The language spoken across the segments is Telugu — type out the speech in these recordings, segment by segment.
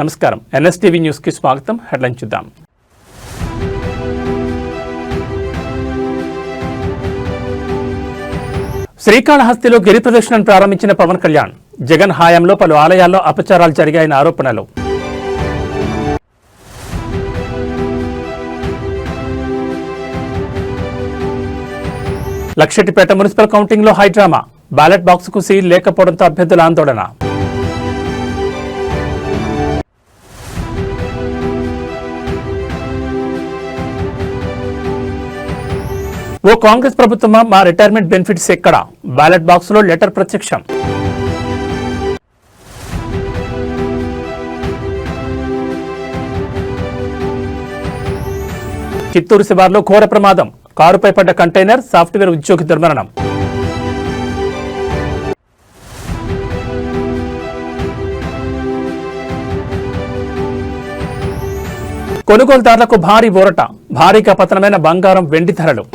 నమస్కారం, ఎన్ఎస్టీవీ న్యూస్ కి స్వాగతం. హెడ్లైన్ చూద్దాం. శ్రీకాళహస్తిలో గిరి ప్రదక్షిణను ప్రారంభించిన పవన్ కళ్యాణ్. జగన్ హయాంలో పలు ఆలయాల్లో అపచారాలు జరిగాయన్న ఆరోపణలు. లక్షెట్టిపేట మున్సిపల్ కౌంటింగ్ లో హైడ్రామా. బ్యాలెట్ బాక్స్ కు సీల్ లేకపోవడంతో అభ్యర్థుల ఆందోళన. ఓ కాంగ్రెస్ ప్రభుత్వమా, మా రిటైర్మెంట్ బెనిఫిట్స్ ఎక్కడ? బ్యాలెట్ బాక్స్ లో లెటర్ ప్రత్యక్షం. చిత్తూరు శివార్లో ఘోర ప్రమాదం. కారుపై పడ్డ కంటైనర్, సాఫ్ట్వేర్ ఉద్యోగి దుర్మరణం. కొనుగోలుదారులకు భారీ ఊరట. భారీగా పతనమైన బంగారం, వెండి ధరలు.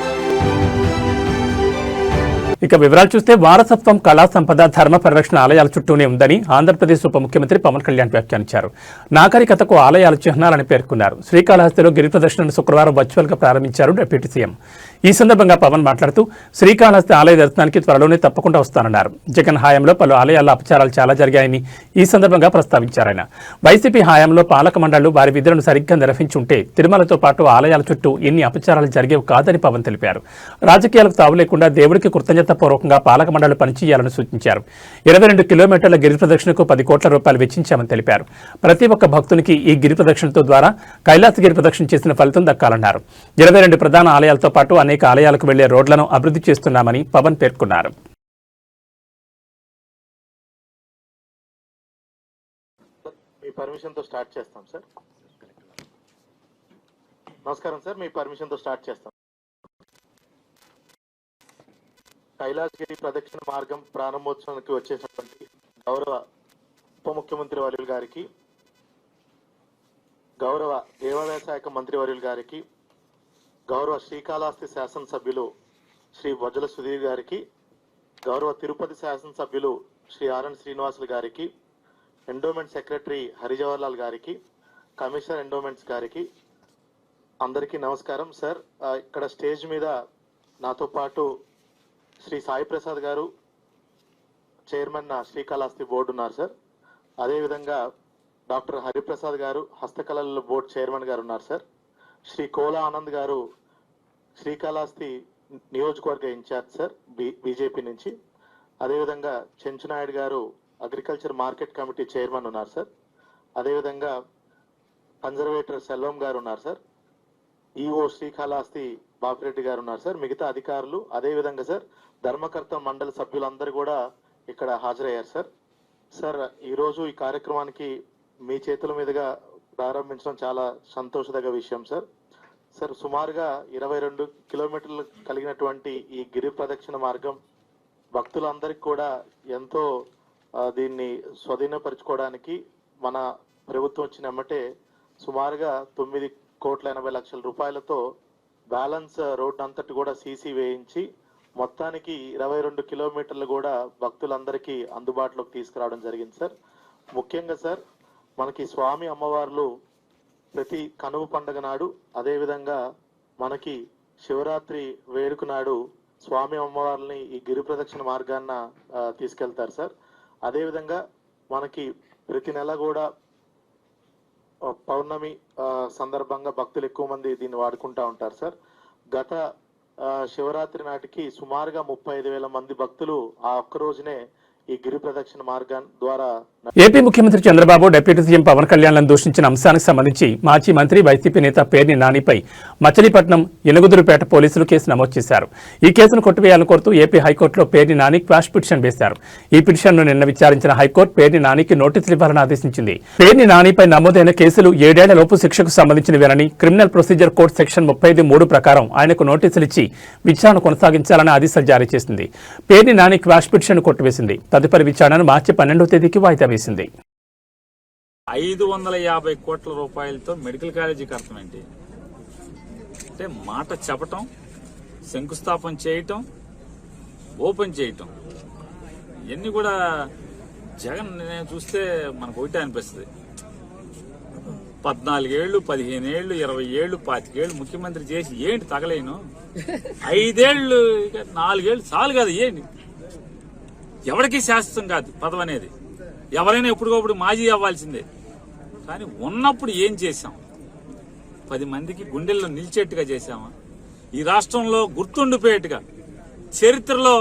ఇక వివరాలు చూస్తే, వారసత్వం, కళా సంపద, ధర్మ పరిరక్షణ ఆలయాల చుట్టూనే ఉందని ఆంధ్రప్రదేశ్ ఉప ముఖ్యమంత్రి పవన్ కళ్యాణ్ వ్యాఖ్యానించారు. నాగరికతకు ఆలయాలు చిహ్నాలని పేర్కొన్నారు. శ్రీకాళహస్తిలో గిరి ప్రదర్శనను శుక్రవారం వర్చువల్ గా ప్రారంభించారు డిప్యూటీ సీఎం. ఈ సందర్భంగా పవన్ మాట్లాడుతూ, శ్రీకాళహస్తి ఆలయ దర్శనానికి త్వరలోనే తప్పకుండా వస్తానన్నారు. జగన్ హయాంలో పలు ఆలయాల్లో అపచారాలు చాలా జరిగాయని ఈ సందర్భంగా ప్రస్తావించారు. ఆయన వైసీపీ హయాంలో పాలక మండళ్లు వారి విధులను సరిగ్గా నిర్వహించుంటే తిరుమలతో పాటు ఆలయాల చుట్టూ ఎన్ని అపచారాలు జరిగేవి కాదని పవన్ తెలిపారు. రాజకీయాలకు తావు లేకుండా దేవుడికి కృతజ్ఞతాపూర్వకంగా పాలక మండళ్లు పనిచేయాలని సూచించారు. 22 కిలోమీటర్ల గిరి ప్రదక్షిణకు 10 కోట్ల రూపాయలు వెచ్చించామని తెలిపారు. ప్రతి ఒక్క భక్తునికి ఈ గిరి ప్రదక్షిణతో ద్వారా కైలాసగిరి ప్రదక్షిణ చేసిన ఫలితం దక్కాలన్నారు. 22 ప్రధాన ఆలయాలతో పాటు అనేక ఆలయాలకు వెళ్లే రోడ్లను అభివృద్ధి చేస్తున్నామని పవన్ పేర్కొన్నారు. మీ పర్మిషన్ తో స్టార్ట్ చేస్తాం సార్. నమస్కారం సార్, మీ పర్మిషన్ తో స్టార్ట్ చేస్తాం. కైలాసగిరి ప్రదక్షిణ మార్గం ప్రారంభోత్సవానికి వచ్చేసినటువంటి గౌరవ ఉప ముఖ్యమంత్రి వర్యులు గారికి, గౌరవ దేవాదాయ శాఖ మంత్రి వర్యులు గారికి, గౌరవ శ్రీకాళహస్తి శాసనసభ్యులు శ్రీ బొజ్జల సుధీర్ గారికి, గౌరవ తిరుపతి శాసనసభ్యులు శ్రీ ఆర్ఎన్ శ్రీనివాసులు గారికి, ఎండోమెంట్ సెక్రటరీ హరిజవహర్లాల్ గారికి, కమిషనర్ ఎండోమెంట్స్ గారికి అందరికీ నమస్కారం. సార్, ఇక్కడ స్టేజ్ మీద నాతో పాటు శ్రీ సాయి ప్రసాద్ గారు, చైర్మన్ శ్రీకాళహస్తి బోర్డు ఉన్నారు సార్. అదేవిధంగా డాక్టర్ హరిప్రసాద్ గారు, హస్తకళల బోర్డు చైర్మన్ గారు ఉన్నారు సార్. శ్రీ కోలా ఆనంద్ గారు, శ్రీకాళహస్తి నియోజకవర్గ ఇన్ఛార్జ్ సార్, బీజేపీ నుంచి. అదేవిధంగా చెంచునాయుడు గారు, అగ్రికల్చర్ మార్కెట్ కమిటీ చైర్మన్ ఉన్నారు సార్. అదేవిధంగా కన్జర్వేటర్ సెల్వం గారు ఉన్నారు సార్. ఈఓ శ్రీకాళహస్తి బాపిరెడ్డి గారు ఉన్నారు సార్. మిగతా అధికారులు, అదేవిధంగా సార్ ధర్మకర్త మండలి సభ్యులందరూ కూడా ఇక్కడ హాజరయ్యారు సార్. సార్, ఈరోజు ఈ కార్యక్రమానికి మీ చేతుల మీదుగా ప్రారంభించడం చాలా సంతోషదగ్గ విషయం సార్. సార్, సుమారుగా 22 కిలోమీటర్లు కలిగినటువంటి ఈ గిరి ప్రదక్షిణ మార్గం భక్తులందరికీ కూడా ఎంతో దీన్ని స్వాధీనపరచుకోవడానికి మన ప్రభుత్వం వచ్చిన ఎమ్మటే సుమారుగా 9,80,00,000 రూపాయలతో బ్యాలెన్స్ రోడ్ అంతటి కూడా సీసీ వేయించి మొత్తానికి 22 కిలోమీటర్లు కూడా భక్తులందరికీ అందుబాటులోకి తీసుకురావడం జరిగింది సార్. ముఖ్యంగా సార్, మనకి స్వామి అమ్మవార్లు ప్రతి కనుమ పండుగ నాడు, అదేవిధంగా మనకి శివరాత్రి వేడుక నాడు స్వామి అమ్మవార్లని ఈ గిరి ప్రదక్షిణ మార్గాన్న తీసుకెళ్తారు సార్. అదేవిధంగా మనకి ప్రతి నెల కూడా పౌర్ణమి సందర్భంగా భక్తులు ఎక్కువ మంది దీన్ని వాడుకుంటా ఉంటారు సార్. గత శివరాత్రి నాటికి సుమారుగా 35,000 మంది భక్తులు ఆ ఒక్క రోజునే ఈ గిరి ప్రదక్షిణ మార్గం ద్వారా. ఏపీ ముఖ్యమంత్రి చంద్రబాబు డిప్యూటీ సీఎం పవన్ కళ్యాణ్ దూషించిన అంశానికి సంబంధించి మాజీ మంత్రి వైసీపీ నేత పేర్ని నానిపై మచిలీపట్నం ఎనుగుదురుపేట పోలీసులు కేసు నమోదు చేశారు. ఈ కేసును కొట్టివేయాలని కోరుతూ ఏపీ హైకోర్టులో పేర్ని నాని క్వాష్ పిటిషన్ వేశారు. ఈ పిటిషన్ను నిన్న విచారించిన హైకోర్టు పేర్ని నానికి నోటీసులు ఇవ్వాలని ఆదేశించింది. పేర్ని నానిపై నమోదైన కేసులు 7 ఏళ్ల లోపు శిక్షకు సంబంధించినవేనని క్రిమినల్ ప్రొసీజర్ కోడ్ సెక్షన్ 35(3) ప్రకారం ఆయనకు నోటీసులు ఇచ్చి విచారణ కొనసాగించాలని ఆదేశాలు జారీ చేసింది. పేర్ని నాని క్వాష్ పిటిషన్ కొట్టివేసింది. తదుపరి విచారణను మార్చి 12వ తేదీకి వాయిదా వేసింది. 550 కోట్ల రూపాయలతో మెడికల్ కాలేజీ కడతామేంటి అంటే మాట చెప్పటం, శంకుస్థాపన చేయటం, ఓపెన్ చేయటం, ఇవన్నీ కూడా జగన్ చూస్తే మనకు ఒకటే అనిపిస్తుంది. 14 ఏళ్ళు 15 ఏళ్ళు 20 ఏళ్ళు 25 ఏళ్ళు ముఖ్యమంత్రి చేసి ఏంటి తగలేను 5 ఏళ్ళు 4 ఏళ్ళు చాలు కాదు. ఏంటి ఎవరికి శాశ్వతం కాదు పదవి అనేది. ఎవరైనా ఎప్పటికప్పుడు మాజీ అవ్వాల్సిందే. కానీ ఉన్నప్పుడు ఏం చేశాం? 10 మందికి గుండెల్లో నిలిచేట్టుగా చేశామా? ఈ రాష్ట్రంలో గుర్తుండిపోయేట్టుగా చరిత్రలో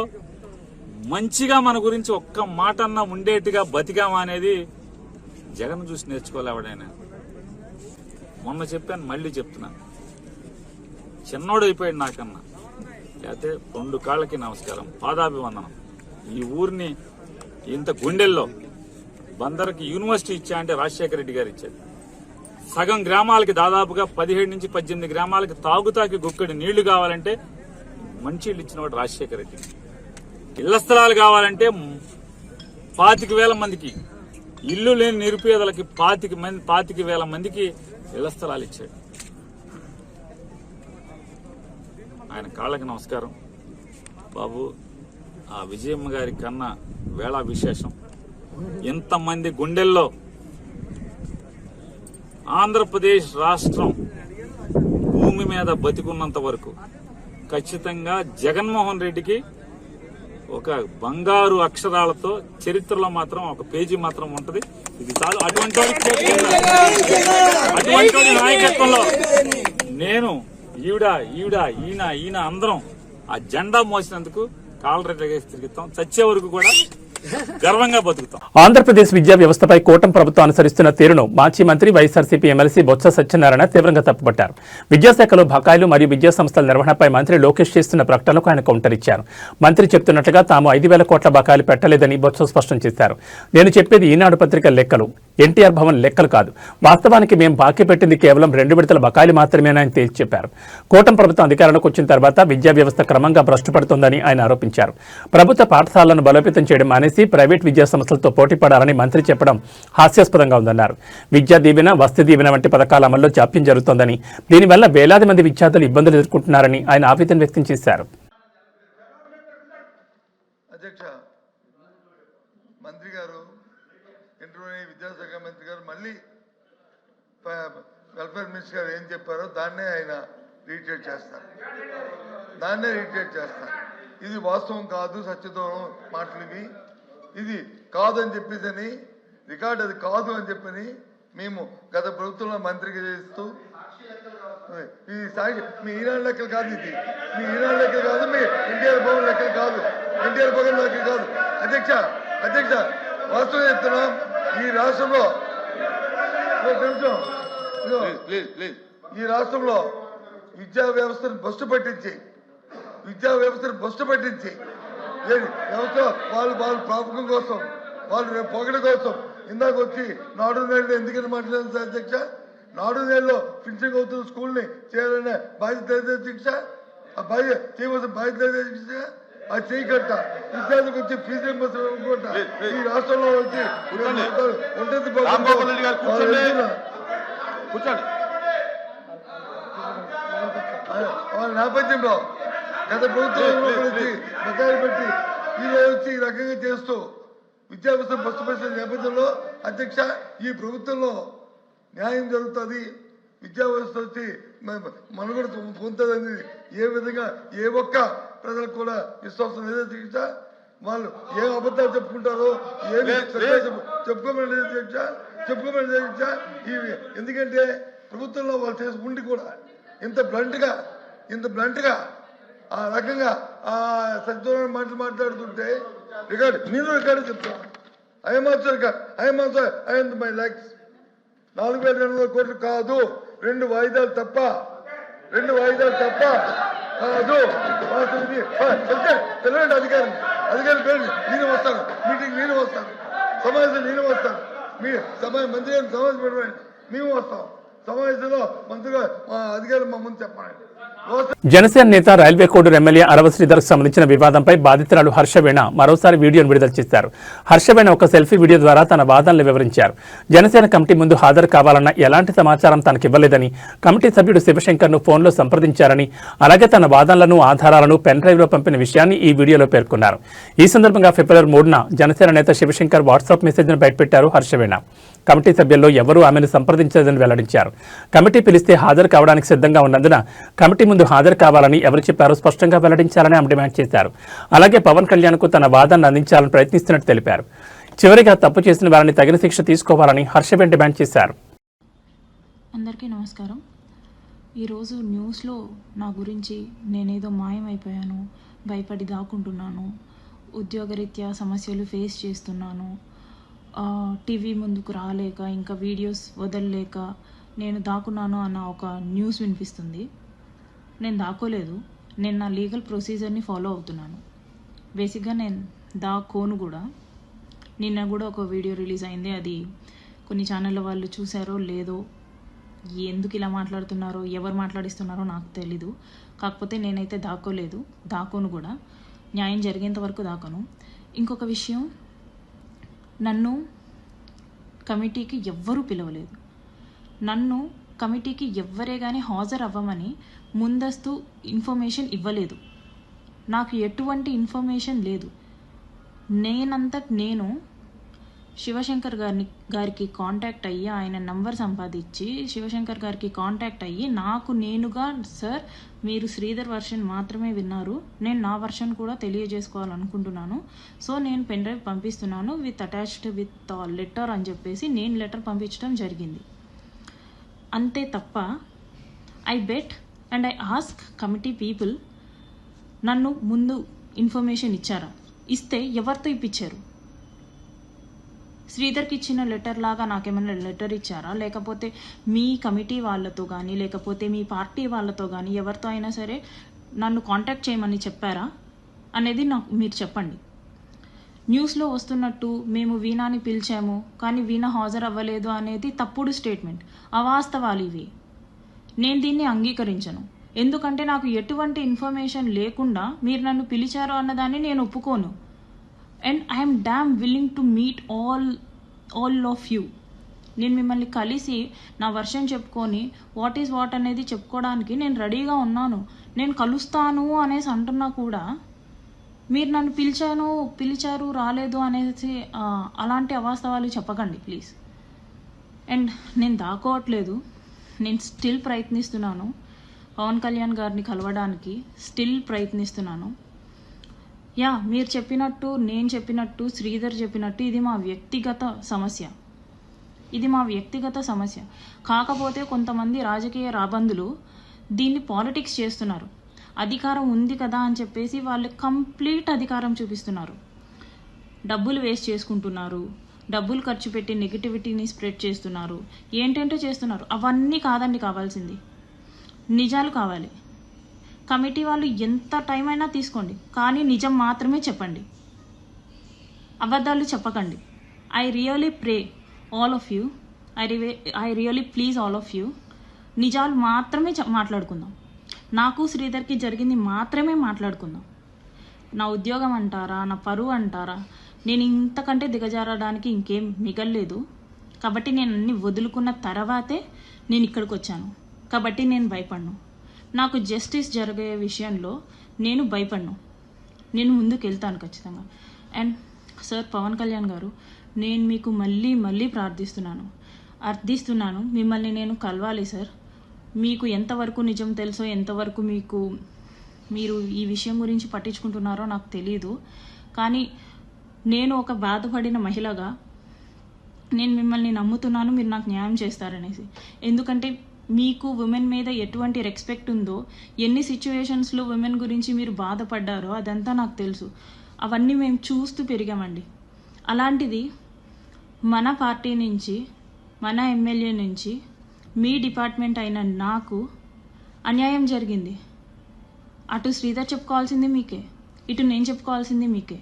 మంచిగా మన గురించి ఒక్క మాట అన్నా ఉండేట్టుగా బతికామా అనేది జగన్ చూసి నేర్చుకోవాలి ఎవడైనా. మొన్న చెప్పాను, మళ్ళీ చెప్తున్నాను, చిన్నోడు అయిపోయాడు నాకన్నా. లేకపోతే 2 కాళ్ళకి నమస్కారం, పాదాభివందనం. ఈ ఊరిని ఇంత గుండెల్లో బందర్కి యూనివర్సిటీ ఇచ్చా అంటే రాజశేఖర రెడ్డి గారు ఇచ్చారు. సగం గ్రామాలకి దాదాపుగా 17 నుంచి 18 గ్రామాలకి తాగుతాకి గుక్కడి నీళ్లు కావాలంటే మంచిళ్ళు ఇచ్చినవాడు రాజశేఖర రెడ్డి. ఇళ్ల స్థలాలు కావాలంటే 25,000 మందికి, ఇల్లు లేని నిరుపేదలకి 25,000 మందికి ఇళ్ల స్థలాలు ఇచ్చాడు. ఆయన కాళ్ళకి నమస్కారం. బాబు, ఆ విజయమ్మ గారి కన్నా వేళ విశేషం. ఎంతమంది గుండెల్లో ఆంధ్రప్రదేశ్ రాష్ట్రం భూమి మీద బతికున్నంత వరకు ఖచ్చితంగా జగన్మోహన్ రెడ్డికి ఒక బంగారు అక్షరాలతో చరిత్రలో మాత్రం ఒక పేజీ మాత్రం ఉంటది. ఇది చాలు. అటువంటి నాయకత్వంలో నేను ఈయన అందరం ఆ జెండా మోసినందుకు కాలరెడ్డి తిరుగుతాం. చచ్చే వరకు కూడా గర్వంగా బతుకుతాం. ఆంధ్రప్రదేశ్ విద్యా వ్యవస్థపై కూటమి ప్రభుత్వం అనుసరిస్తున్న తీరును మాజీ మంత్రి వైఎస్ఆర్సీపీ ఎమ్మెల్సీ బొత్స సత్యనారాయణ తీవ్రంగా తప్పుపట్టారు. విద్యాశాఖలో బకాయిలు మరియు విద్యా సంస్థల నిర్వహణపై మంత్రి లోకేష్ చేస్తున్న ప్రకటనలకు ఆయన కౌంటర్ ఇచ్చారు. మంత్రి చెప్తున్నట్లుగా తాము 5,000 కోట్ల బకాయిలు పెట్టలేదని బొత్స స్పష్టం చేశారు. నేను చెప్పేది ఈనాడు పత్రిక లెక్కలు, ఎన్టీఆర్ భవన్ లెక్కలు కాదు. వాస్తవానికి మేము బాకీ పెట్టింది కేవలం 2 విడతల బకాయిలు మాత్రమేనని తేల్చి చెప్పారు. కూటమి ప్రభుత్వం అధికారంలోకి వచ్చిన తర్వాత విద్యా వ్యవస్థ క్రమంగా భ్రష్టుపడుతోందని ఆయన ఆరోపించారు. ప్రభుత్వ పాఠశాలను బలోపేతం చేయడం మానేసి ప్రైవేట్ విద్యా సంస్థలతో పోటీ పడాలని మంత్రి చెప్పడం హాస్యాస్పదంగా ఉందన్నారు. విద్యా దీవెన, వసతి దీవెన వంటి పథకాల అమల్లో జాప్యం జరుగుతోందని, దీనివల్ల వేలాది మంది విద్యార్థులు ఇబ్బందులు ఎదుర్కొంటున్నారని ఆయన ఆవేదన వ్యక్తం చేశారు. మంత్రి గారు, విద్యాశాఖ మంత్రి గారు మళ్ళీ వెల్ఫేర్ మినిస్టర్ గారు ఏం చెప్పారో దాన్నే ఆయన రీట్రేట్ చేస్తారు. ఇది వాస్తవం కాదు, సత్యదూరం మాటలు ఇవి. ఇది కాదని చెప్పేసి రికార్డు, అది కాదు అని చెప్పని మేము గత ప్రభుత్వంలో మంత్రికి చేస్తూ, ఈ సాగి మీ ఈనాడు లెక్కలు కాదు, ఇది మీ ఈనాడు లెక్కలు కాదు, మీ ఎన్టీఆర్ భవన్ లెక్కలు కాదు, ఎన్టీఆర్ భవన్ లెక్కలు కాదు. అధ్యక్ష వాస్తవం చెప్తున్నాం. ఈ రాష్ట్రంలో విద్యా వ్యవస్థను బస్టు పట్టించి వ్యవస్థ వాళ్ళు ప్రాపకం కోసం, వాళ్ళు పొగడ కోసం ఇందాక వచ్చి నాడు నేడు ఎందుకని మాట్లాడారు సార్ అధ్యక్ష? నాడు నేడులో ఫినిషింగ్ అవుతున్న స్కూల్ని చేయాలనే బాధ్యత అధ్యక్ష. ఆ చేయవలసిన బాధ్యత అధ్యక్ష. అది చేయకట్ట విద్యార్థికి వచ్చి ఫీజు రింబర్స్మెంట్ ఈ రాష్ట్రంలో వచ్చి ఉంటుంది. వాళ్ళ నేపథ్యంలో గత ప్రభుత్వంలో వచ్చి బకాయిలు పెట్టి ఈరోజు వచ్చి ఈ రకంగా చేస్తూ విద్యా వ్యవస్థ బస్సు నేపథ్యంలో అధ్యక్ష ఈ ప్రభుత్వంలో న్యాయం జరుగుతుంది, విద్యా వ్యవస్థ వచ్చి మనుగడ పొందుతుందని ఏ విధంగా ఏ ఒక్క ప్రజలకు కూడా విశ్వాసం లేదో అధ్యక్ష. వాళ్ళు ఏ అబద్ధాలు చెప్పుకుంటారో ఏమి చెప్పుకోమని అధ్యక్ష. ఎందుకంటే ప్రభుత్వంలో వాళ్ళు చేసి ఉండి కూడా ఇంత బ్లంట్గా ఆ రకంగా ఆ సత్యదూరం మాట్లాడుతుంటే రికార్డు చెప్తాను. మై ల్యాక్స్ 4,200 కోట్లు కాదు, 2 వాయిదాలు తప్ప కాదు. తెలియండి అధికారి పేరు నేను వస్తాను, మీటింగ్ నేను వస్తాను, సమావేశం నేను వస్తాను, మీ మంత్రి గారిని సమావేశం పెట్టండి, మేము వస్తాం. సమావేశంలో మంత్రిగా మా అధికారులు మా ముందు చెప్పండి. జనసేన నేత రైల్వే కోడూరు ఎమ్మెల్యే అరవ శ్రీధర్కు సంబంధించిన వివాదంపై బాధితురాలు హర్షవీణ మరోసారి వీడియోను విడుదల చేశారు. హర్షవీణ ఒక సెల్ఫీ వీడియో ద్వారా తన వాదనలు వివరించారు. జనసేన కమిటీ ముందు హాజరు కావాలన్న ఎలాంటి సమాచారం తనకు ఇవ్వలేదని, కమిటీ సభ్యుడు శివశంకర్ను ఫోన్లో సంప్రదించారని, అలాగే తన వాదనలను ఆధారాలను పెన్ డ్రైవ్లో పంపిన విషయాన్ని ఈ వీడియోలో పేర్కొన్నారు. ఈ సందర్భంగా ఫిబ్రవరి 3న జనసేన నేత శివశంకర్ వాట్సాప్ మెసేజ్ను బయటపెట్టారు హర్షవీణ. కమిటీ సభ్యుల్లో ఎవరూ ఆమెను సంప్రదించలేదని వెల్లడించారు. కమిటీ పిలిస్తే హాజరు కావడానికి సిద్ధంగా ఉన్నందున కమిటీ ముందు హాజరు కావాలని ఎవరు చెప్పారో స్పష్టంగా వెల్లడించాలని ఆమె డిమాండ్ చేశారు. అలాగే పవన్ కళ్యాణ్కు తన వాదనను అందించాలని ప్రయత్నిస్తున్నట్టు తెలిపారు. చివరిగా తప్పు చేసిన వారిని తగిన శిక్ష తీసుకోవాలని హర్షబెన్ డిమాండ్ చేశారు. అందరికీ నమస్కారం. ఈరోజు న్యూస్లో నా గురించి నేనేదో మాయమైపోయాను, భయపడి దాక్కుంటున్నాను, ఉద్యోగరీత్యా సమస్యలు ఫేస్ చేస్తున్నాను, టీవీ ముందుకు రాలేక ఇంకా వీడియోస్ వదలలేక నేను దాక్కున్నాను అన్న ఒక న్యూస్ వినిపిస్తుంది. నేను దాక్కోలేదు. నేను నా లీగల్ ప్రొసీజర్ని ఫాలో అవుతున్నాను. బేసిక్గా నేను దాక్కోను కూడా. నిన్న కూడా ఒక వీడియో రిలీజ్ అయింది. అది కొన్ని ఛానళ్ళ వాళ్ళు చూసారో లేదో, ఎందుకు ఇలా మాట్లాడుతున్నారో, ఎవరు మాట్లాడిస్తున్నారో నాకు తెలీదు. కాకపోతే నేనైతే దాక్కోలేదు, దాక్కోను కూడా. న్యాయం జరిగేంత వరకు దాకోను. ఇంకొక విషయం, నన్ను కమిటీకి ఎవ్వరూ పిలవలేదు. నన్ను కమిటీకి ఎవ్వరే కానీ హాజరు అవ్వమని ముందస్తు ఇన్ఫర్మేషన్ ఇవ్వలేదు. నాకు ఎటువంటి ఇన్ఫర్మేషన్ లేదు. నేను శివశంకర్ గారికి కాంటాక్ట్ అయ్యి, ఆయన నంబర్ సంపాదించి శివశంకర్ గారికి కాంటాక్ట్ అయ్యి నాకు నేనుగా, సార్ మీరు శ్రీధర్ వర్షన్ మాత్రమే విన్నారు, నేను నా వర్షన్ కూడా తెలియజేసుకోవాలనుకుంటున్నాను, సో నేను పెన్ డ్రైవ్ పంపిస్తున్నాను అటాచ్డ్ విత్ లెటర్ అని చెప్పేసి నేను లెటర్ పంపించడం జరిగింది. అంతే తప్ప I bet and I ask committee people, నన్ను ముందు ఇన్ఫర్మేషన్ ఇచ్చారా? ఇస్తే ఎవరితో ఇప్పించారు? శ్రీధర్కి ఇచ్చిన లెటర్ లాగా నాకేమైనా లెటర్ ఇచ్చారా? లేకపోతే మీ కమిటీ వాళ్ళతో కానీ, లేకపోతే మీ పార్టీ వాళ్ళతో కానీ ఎవరితో అయినా సరే నన్ను కాంటాక్ట్ చేయమని చెప్పారా అనేది నాకు మీరు చెప్పండి. న్యూస్లో వస్తున్నట్టు మేము వీణాని పిలిచాము కానీ వీణా హాజరు అవ్వలేదు అనేది తప్పుడు స్టేట్మెంట్, అవాస్తవాలు ఇవి. నేను దీన్ని అంగీకరించను. ఎందుకంటే నాకు ఎటువంటి ఇన్ఫర్మేషన్ లేకుండా మీరు నన్ను పిలిచారు అన్నదాన్ని నేను ఒప్పుకోను. And I'm dam willing to meet all of you. నేను మిమ్మల్ని కలిసి నా వర్షన్ చెప్పుకొని వాట్ ఈజ్ వాట్ అనేది చెప్పుకోవడానికి నేను రెడీగా ఉన్నాను. నేను కలుస్తాను అనేసి అంటున్నా కూడా మీరు నన్ను పిలిచారు రాలేదు అనేసి అలాంటి అవాస్తవాలు చెప్పకండి ప్లీజ్. అండ్ నేను దాక్కోవట్లేదు. నేను స్టిల్ ప్రయత్నిస్తున్నాను పవన్ కళ్యాణ్ గారిని కలవడానికి, స్టిల్ ప్రయత్నిస్తున్నాను. మీరు చెప్పినట్టు, నేను చెప్పినట్టు, శ్రీధర్ చెప్పినట్టు ఇది మా వ్యక్తిగత సమస్య. కాకపోతే కొంతమంది రాజకీయ రాబందులు దీన్ని పాలిటిక్స్ చేస్తున్నారు. అధికారం ఉంది కదా అని చెప్పేసి వాళ్ళు కంప్లీట్ అధికారం చూపిస్తున్నారు. డబ్బులు వేస్ట్ చేసుకుంటున్నారు, డబ్బులు ఖర్చు పెట్టి నెగిటివిటీని స్ప్రెడ్ చేస్తున్నారు, ఏంటంటే చేస్తున్నారు. అవన్నీ కాదండి కావాల్సింది, నిజాలు కావాలి. కమిటీ వాళ్ళు ఎంత టైం అయినా తీసుకోండి, కానీ నిజం మాత్రమే చెప్పండి, అబద్ధాలు చెప్పకండి. I really pray all of you, I really please all of you, నిజాలు మాత్రమే మాట్లాడుకుందాం. నాకు శ్రీధర్కి జరిగింది మాత్రమే మాట్లాడుకుందాం. నా ఉద్యోగం అంటారా, నా పరువు అంటారా, నేను ఇంతకంటే దిగజారడానికి ఇంకేం మిగల్లేదు. కాబట్టి నేను అన్ని వదులుకున్న తర్వాతే నేను ఇక్కడికి వచ్చాను. కాబట్టి నేను భయపడను. నాకు జస్టిస్ జరిగే విషయంలో నేను భయపడను. నేను ముందుకు వెళ్తాను ఖచ్చితంగా. అండ్ సార్ పవన్ కళ్యాణ్ గారు, నేను మీకు మళ్ళీ అర్థిస్తున్నాను, మిమ్మల్ని నేను కలవాలి సార్. మీకు ఎంతవరకు నిజం తెలుసో, ఎంతవరకు మీరు ఈ విషయం గురించి పట్టించుకుంటున్నారో నాకు తెలియదు. కానీ నేను ఒక బాధపడిన మహిళగా నేను మిమ్మల్ని నమ్ముతున్నాను, మీరు నాకు న్యాయం చేస్తారనేసి. ఎందుకంటే మీకు ఉమెన్ మీద ఎటువంటి రెస్పెక్ట్ ఉందో, ఎన్ని సిచ్యువేషన్స్లో ఉమెన్ గురించి మీరు బాధపడ్డారో అదంతా నాకు తెలుసు. అవన్నీ మేము చూస్తూ పెరిగామండి. అలాంటిది మన పార్టీ నుంచి, మన ఎమ్మెల్యే నుంచి, మీ డిపార్ట్మెంట్ అయిన నాకు అన్యాయం జరిగింది. అటు శ్రీధర్ చెప్పుకోవాల్సింది మీకే, ఇటు నేను చెప్పుకోవాల్సింది మీకే.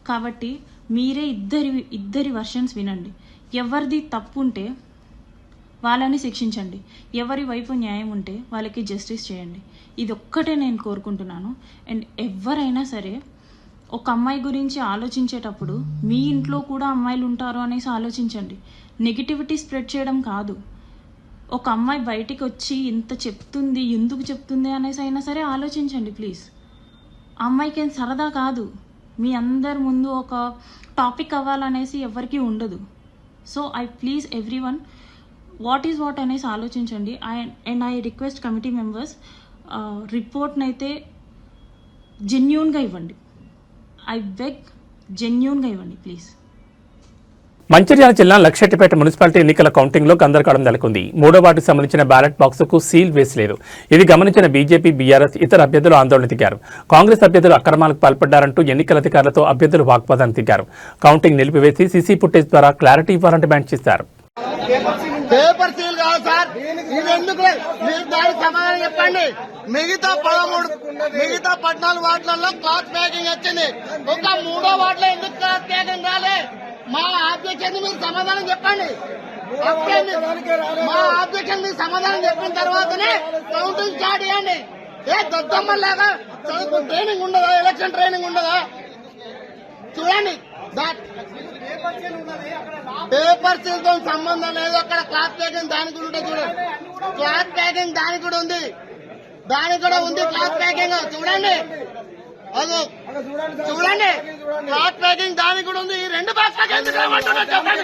కాబట్టి మీరే ఇద్దరి వర్షన్స్ వినండి. ఎవరిది తప్పు ఉంటే వాళ్ళని శిక్షించండి, ఎవరి వైపు న్యాయం ఉంటే వాళ్ళకి జస్టిస్ చేయండి. ఇది ఒక్కటే నేను కోరుకుంటున్నాను. అండ్ ఎవరైనా సరే ఒక అమ్మాయి గురించి ఆలోచించేటప్పుడు మీ ఇంట్లో కూడా అమ్మాయిలు ఉంటారు అనేసి ఆలోచించండి. నెగిటివిటీ స్ప్రెడ్ చేయడం కాదు. ఒక అమ్మాయి బయటికి వచ్చి ఇంత చెప్తుంది, ఎందుకు చెప్తుంది అనేసి అయినా సరే ఆలోచించండి ప్లీజ్. అమ్మాయికి ఏం సరదా కాదు, మీ అందరి ముందు ఒక టాపిక్ అవ్వాలనేసి ఎవరికీ ఉండదు. So I please every one what అనేసి ఆలోచించండి. And I request committee members రిపోర్ట్ని అయితే జెన్యూన్గా ఇవ్వండి. ఐ బెగ్ జెన్యూన్గా ఇవ్వండి ప్లీజ్. మంచిర్యాల జిల్లా లక్షెట్టిపేట మున్సిపాలిటీ ఎన్నికల కౌంటింగ్లో గందరగోళం నెలకొంది. 3వ వార్డుకు సంబంధించిన బ్యాలెట్ బాక్సుకు సీల్ వేసలేదు. ఇది గమనించిన బీజేపీ, బీఆర్ఎస్ ఇతర అభ్యర్థులు ఆందోళన దిగారు. కాంగ్రెస్ అభ్యర్థులు అక్రమాలకు పాల్పడ్డారంటూ ఎన్నికల అధికారులతో అభ్యర్థులు వాగ్వాదానికి దిగారు. కౌంటింగ్ నిలిపివేసి సీసీ ఫుటేజ్ ద్వారా క్లారిటీ ఇవ్వాలని డిమాండ్ చేశారు. పేపర్ సీల్ కాదు సార్, ఇది ఎందుకు మీరు దానికి సమాధానం చెప్పండి. మిగతా 14 వార్డులలో క్లాత్ ప్యాకింగ్ వచ్చింది, ఒక 3వ వార్డులో ఎందుకు క్లాత్ ప్యాకింగ్ రాలే? మా ఆబ్జెక్షన్ మీరు సమాధానం చెప్పండి. మా ఆబ్జెక్షన్ మీరు సమాధానం చెప్పిన తర్వాతనే కౌంటింగ్ స్టార్ట్ చేయండి. దద్దమ్మలాగా చదువుకు ట్రైనింగ్ ఉండదా? ఎలక్షన్ ట్రైనింగ్ ఉండదా? చూడండి, పేపర్ సీల్ తో సంబంధం లేదు. అక్కడ క్లాత్ ప్యాకింగ్ దానికి కూడా ఉంటుంది. చూడండి, క్లాత్ ప్యాకింగ్ దానికి కూడా ఉంది, క్లాత్ ప్యాకింగ్ చూడండి. అది చూడండి, క్లాత్ ప్యాకింగ్ దానికి కూడా ఉంది. ఈ 2 బాక్స్లకు ఎందుకు చెప్పండి.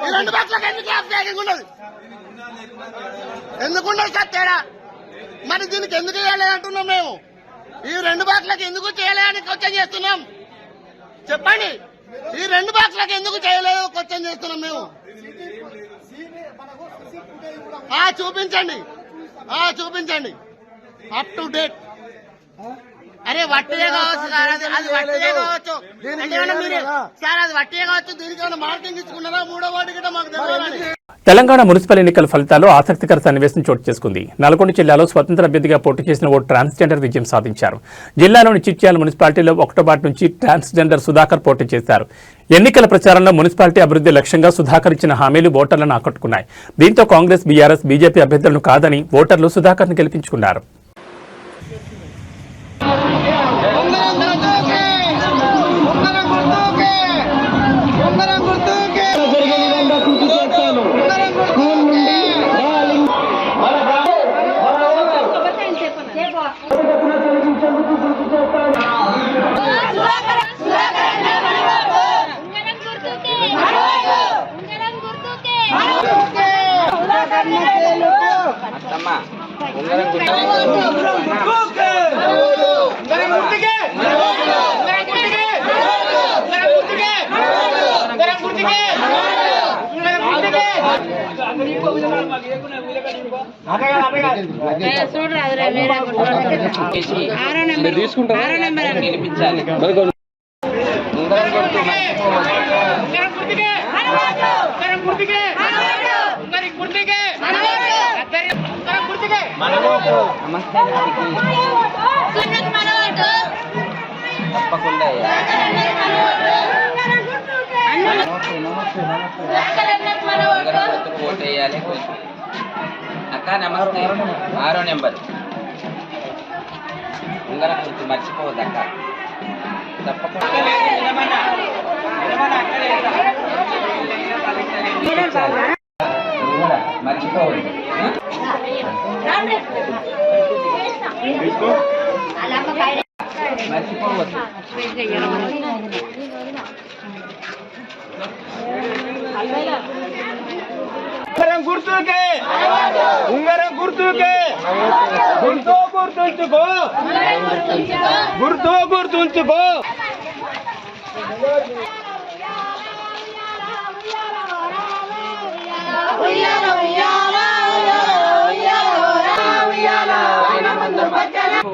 ఈ 2 బాక్స్లకు ఎందుకు క్లాత్ ప్యాకింగ్ ఉండదు? ఎందుకుండదు సార్ తేడా? మరి దీనికి ఎందుకు చేయలేదు అంటున్నాం మేము. ఈ 2 బాక్స్లకు ఎందుకు చేయలేదని క్వశ్చన్ చేస్తున్నాం. చెప్పండి, ఈ 2 బాక్స్లకు ఎందుకు చేయలేదు క్వశ్చన్ చేస్తున్నాం మేము. చూపించండి అప్ టు డేట్. అరే వట్టిదే కావచ్చు సార్, అది వట్టిదే కావచ్చు. సార్ అది వట్టిదే కావచ్చు. దీనికైనా మార్కింగ్ ఇచ్చుకున్నారా? 3వ వార్డు గిట్ట మాకు తెలియాలని. తెలంగాణ మున్సిపల్ ఎన్నికల ఫలితాల్లో ఆసక్తికర సన్నివేశం చోటు చేసుకుంది. నల్గొండ జిల్లాలో స్వతంత్ర అభ్యర్థిగా పోటీ చేసిన ఓ ట్రాన్స్జెండర్ విజయం సాధించారు. జిల్లాలోని చిట్యాల మున్సిపాలిటీలో 1వ వార్డు నుంచి ట్రాన్స్జెండర్ సుధాకర్ పోటీ చేశారు. ఎన్నికల ప్రచారంలో మున్సిపాలిటీ అభివృద్ధి లక్ష్యంగా సుధాకర్ ఇచ్చిన హామీలు ఓటర్లను ఆకట్టుకున్నాయి. దీంతో కాంగ్రెస్, బీఆర్ఎస్, బీజేపీ అభ్యర్థులను కాదని ఓటర్లు సుధాకర్ను గెలిపించుకున్నారు. అక్క నమస్తే. 6వ నెంబర్ ఉంగరం గుర్తు మర్చిపోవద్దు అక్క. తప్పకుండా మర్చిపోవద్దు. ఉంగరం గుర్తుకే గుర్తుంచుకో.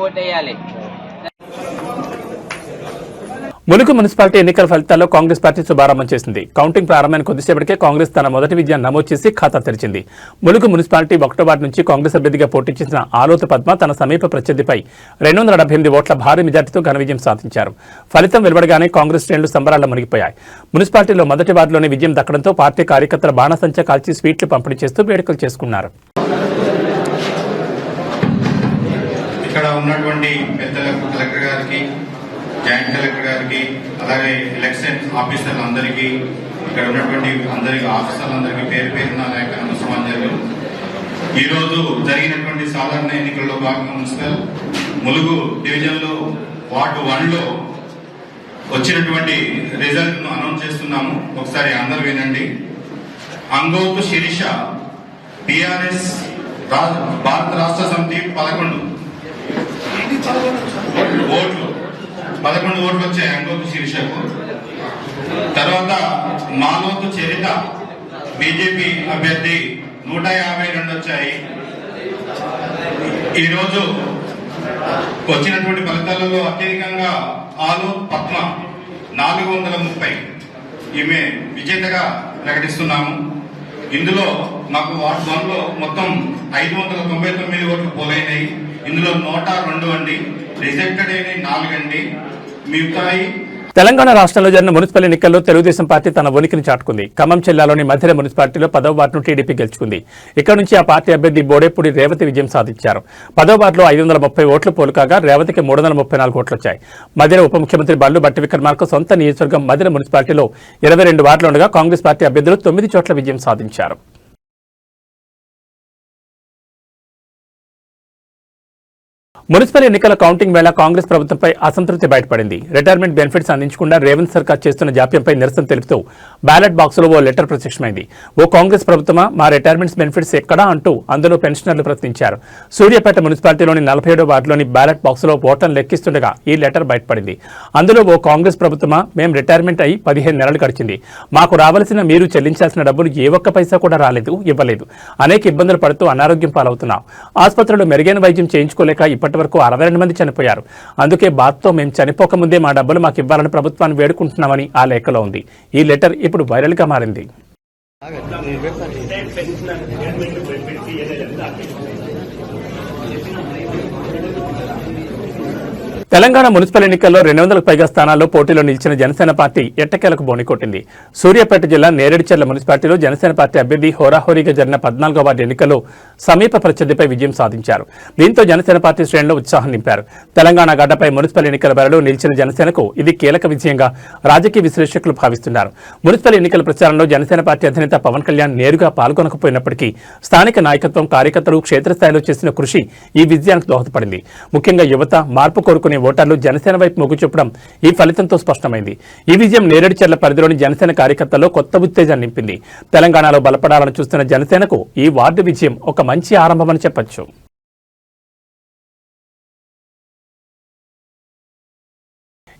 ఓటేయాలి. ములుగు మున్సిపాలిటీ ఎన్నికల ఫలితాల్లో కాంగ్రెస్ పార్టీ శుభారంభం చేసింది. కౌంటింగ్ ప్రారంభమైన కొద్దిసేపటికే కాంగ్రెస్ తన మొదటి విజయాన్ని నమోదు చేసి ఖాతా తెరిచింది. ములుగు మున్సిపాలిటీ 1వ వార్డు నుంచి కాంగ్రెస్ అభ్యర్థిగా పోటీ చేసిన ఆలోతు పద్మ తన సమీప ప్రత్యర్థిపై 278 ఓట్ల భారీ మెజార్టీతో ఘన విజయం సాధించారు. ఫలితం వెలువడగానే కాంగ్రెస్ శ్రేణులు సంబరాల్లో మునిగిపోయాయి. మున్సిపాలిటీలో మొదటి వార్డులోనే విజయం దక్కడంతో పార్టీ కార్యకర్తల బాణసంచా కాల్చి స్వీట్లు పంపిణీ చేస్తూ వేడుకలు చేసుకున్నారు. ఇక్కడ ఉన్నటువంటి పెద్దలకు, కలెక్టర్ గారికి, జాయింట్ కలెక్టర్ గారికి, అలాగే ఎలక్షన్ ఆఫీసర్లందరికీ, ఇక్కడ ఉన్నటువంటి అందరికి ఆఫీసర్లందరికీ పేరు పేరున నమస్కారాలు. ఈ రోజు జరిగినటువంటి సాధారణ ఎన్నికల్లో భాగంగా మున్సిపల్ ములుగు డివిజన్ లో వార్డు 1లో వచ్చినటువంటి రిజల్ట్ ను అనౌన్స్ చేస్తున్నాము. ఒకసారి అందరూ వినండి. అంగోతు శిరీష టిఆర్ఎస్ భారత రాష్ట్ర సమితి 11 ఓట్లు 11 ఓట్లు వచ్చాయి అంగోతు శిరీషకు. తర్వాత మాలోతు చరిత బీజేపీ అభ్యర్థి 152 వచ్చాయి. ఈరోజు వచ్చినటువంటి ఫలితాలలో అత్యధికంగా ఆలు పద్మ 430 ఈమె విజేతగా ప్రకటిస్తున్నాము. ఇందులో మాకు వార్డు 1 లో మొత్తం 599 ఓట్లు పోలైనాయి. ఇందులో 102 అండి, రిజెక్టెడ్ అయినవి 4 అండి. మిగతాయి తెలంగాణ రాష్ట్రంలో జరిగిన మున్సిపల్ ఎన్నికల్లో తెలుగుదేశం పార్టీ తన ఉనికిని చాటుకుంది. ఖమ్మం జిల్లాలోని మధిర మున్సిపాలిటీలో 10వ వార్డును టీడీపీ గెలుచుకుంది. ఇక్కడ నుంచి ఆ పార్టీ అభ్యర్థి బోడేపూడి రేవతి విజయం సాధించారు. 10వ వార్డులో 530 ఓట్లు పోలుకాగా రేవతికి 334 ఓట్లు వచ్చాయి. మధిర ఉప ముఖ్యమంత్రి బల్లు భట్టి విక్రమార్క సొంత నియోజకవర్గం మధిర మున్సిపాలిటీలో 22 వార్డులు ఉండగా కాంగ్రెస్ పార్టీ అభ్యర్థులు 9 చోట్ల విజయం సాధించారు. మున్సిపల్ ఎన్నికల కౌంటింగ్ వేళ కాంగ్రెస్ ప్రభుత్వంపై అసంతృప్తి బయటపడింది. రిటైర్మెంట్ బెనిఫిట్స్ అందించకుండా రేవంత్ సర్కార్ చేస్తున్న జాప్యంపై నిరసన తెలుపుతూ బ్యాలెట్ బాక్సులో ఓ లెటర్ ప్రత్యక్షమైంది. ఓ కాంగ్రెస్ ప్రభుత్వమా మా రిటైర్మెంట్స్ బెనిఫిట్స్ ఎక్కడా అంటూ అందులో పెన్షనర్లు ప్రశ్నించారు. సూర్యాపేట మున్సిపాలిటీలోని 47వ వార్డులోని బ్యాలెట్ బాక్సులో ఓట్లను లెక్కిస్తుండగా ఈ లెటర్ బయటపడింది. అందులో ఓ కాంగ్రెస్ ప్రభుత్వమా మేం రిటైర్మెంట్ అయి 15 నెలలు గడిచింది, మాకు రావాల్సిన మీరు చెల్లించాల్సిన డబ్బులు ఏ ఒక్క పైసా కూడా ఇవ్వలేదు, అనేక ఇబ్బందులు పడుతూ అనారోగ్యం పాలవుతున్నాం, ఆసుపత్రిలో మెరుగైన వైద్యం చేయించుకోలేక ఇప్పటి వరకు 62 మంది చనిపోయారు, అందుకే బాధతో మేము చనిపోకముందే మా డబ్బులు మాకు ఇవ్వాలని ప్రభుత్వాన్ని వేడుకుంటున్నామని ఆ లేఖలో ఉంది. ఈ లెటర్ ఇప్పుడు వైరల్ గా మారింది. తెలంగాణ మున్సిపల్ ఎన్నికల్లో 200కు పైగా స్థానాల్లో పోటీలో నిలిచిన జనసేన పార్టీ ఎట్టకేలకు బోణికొట్టింది. సూర్యాపేట జిల్లా నేరేడుచర్ల మున్సిపాలిటీలో జనసేన పార్టీ అభ్యర్థి హోరాహోరీగా జరిగిన 14వ వార్డు ఎన్నికల్లో సమీప ప్రత్యర్థిపై విజయం సాధించారు. దీంతో జనసేన పార్టీ శ్రేణుల్లో ఉత్సాహం నింపారు. తెలంగాణ గడ్డపై మున్సిపల్ ఎన్నికల బరిలో నిలిచిన జనసేనకు ఇది కీలక విజయంగా రాజకీయ విశ్లేషకులు భావిస్తున్నారు. మున్సిపల్ ఎన్నికల ప్రచారంలో జనసేన పార్టీ అధినేత పవన్ కళ్యాణ్ నేరుగా పాల్గొనకపోయినప్పటికీ స్థానిక నాయకత్వం, కార్యకర్తలు క్షేత్రస్థాయిలో చేసిన కృషి ఈ విజయానికి దోహదపడింది. ముఖ్యంగా యువత, మార్పు కోరుకునే ఓటర్లు జనసేన వైపు మొగ్గు చూపడం ఈ ఫలితంతో స్పష్టమైంది. ఈ విజయం నేరేడుచర్ల పరిధిలోని జనసేన కార్యకర్తల్లో కొత్త ఉత్తేజాన్ని నింపింది. తెలంగాణలో బలపడాలని చూస్తున్న జనసేనకు ఈ వార్డు విజయం ఒక మంచి ఆరంభమని చెప్పొచ్చు.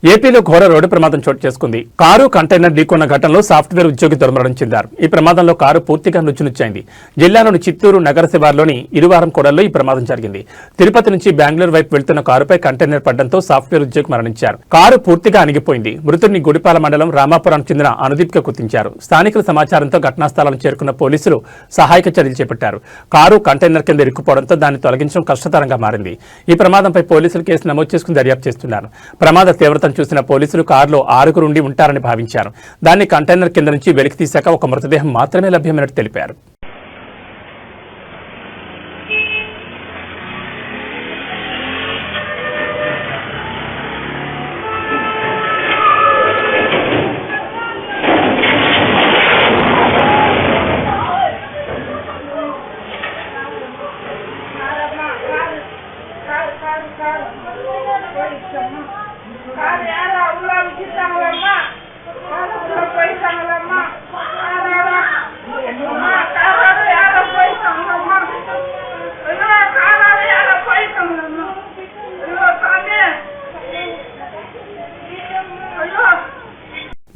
ఏపీలో ఘోర రోడ్డు ప్రమాదం చోటు చేసుకుంది. కారు కంటైనర్ ఢీకొన్న ఘటనలో సాఫ్ట్వేర్ ఉద్యోగి దుర్మరణం చెందారు. ఈ ప్రమాదంలో కారు పూర్తిగా నుచ్చునుచ్చైంది. జిల్లాలోని చిత్తూరు నగర శివార్లోని ఇరువారం కూడల్లో ఈ ప్రమాదం జరిగింది. తిరుపతి నుంచి బెంగళూరు వైపు వెళ్తున్న కారుపై కంటైనర్ పడడంతో సాఫ్ట్వేర్ ఉద్యోగి మరణించారు. కారు పూర్తిగా అణిగిపోయింది. మృతుడిని గుడిపాల మండలం రామాపురం చెందిన అనుదీప్గా గుర్తించారు. స్థానికుల సమాచారంతో ఘటనా స్థలానికి చేరుకున్న పోలీసులు సహాయక చర్యలు చేపట్టారు. కారు కంటైనర్ కింద ఇరుక్కుపోవడంతో దాన్ని తొలగించడం కష్టతరంగా మారింది. ఈ ప్రమాదంపై పోలీసులు కేసు నమోదు చేసుకుని దర్యాప్తు చేస్తున్నారు. ప్రమాద తీవ్రతను చూసిన పోలీసులు కారులో 6 ఉండి ఉంటారని భావించారు. దాన్ని కంటైనర్ కింద నుంచి వెలికి తీశాక ఒక మృతదేహం మాత్రమే లభ్యమైనట్టు తెలిపారు.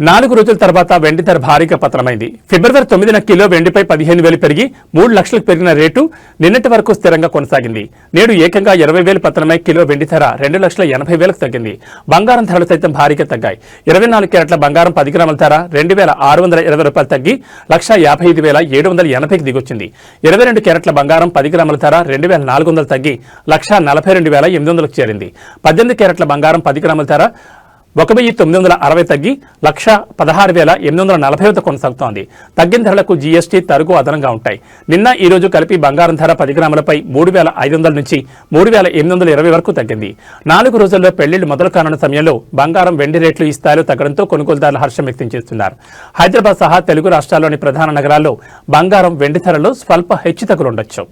నాలుగు రోజుల తర్వాత వెండి ధర భారీగా పతనమైంది. ఫిబ్రవరి 9న కిలో వెండిపై 15,000 పెరిగి 3 లక్షలకు పెరిగిన రేటు నిన్నటి వరకు స్థిరంగా కొనసాగింది. నేడు ఏకంగా 20,000 పతనమై కిలో వెండి ధర 2,80,000కు తగ్గింది. బంగారం ధరలు సైతం భారీగా తగ్గాయి. 24 క్యారెట్ల బంగారం 10 గ్రాముల ధర 2,620 రూపాయలు తగ్గి 1,55,780కి దిగొచ్చింది. 22 క్యారెట్ల బంగారం 10 గ్రాముల ధర 2,400 తగ్గి 1,42,800కు చేరింది. 18 క్యారెట్ల బంగారం 10 గ్రాముల ధర 1,960 తగ్గి 1,16,840 వద్ద కొనసాగుతోంది. తగ్గిన ధరలకు జీఎస్టీ, తరుగు అదనంగా ఉంటాయి. నిన్న ఈ రోజు కలిపి బంగారం ధర 10 గ్రాములపై 3,500 నుంచి 3,820 వరకు తగ్గింది. 4 రోజుల్లో పెళ్లిళ్లు మొదలు కానున్న సమయంలో బంగారం, వెండి రేట్లు ఈ స్థాయిలో తగ్గడంతో కొనుగోలుదారులు హర్షం వ్యక్తం చేస్తున్నారు. హైదరాబాద్ సహా తెలుగు రాష్ట్రాల్లోని ప్రధాన నగరాల్లో బంగారం, వెండి ధరలో స్వల్ప హెచ్చుతగ్గులుండొచ్చు.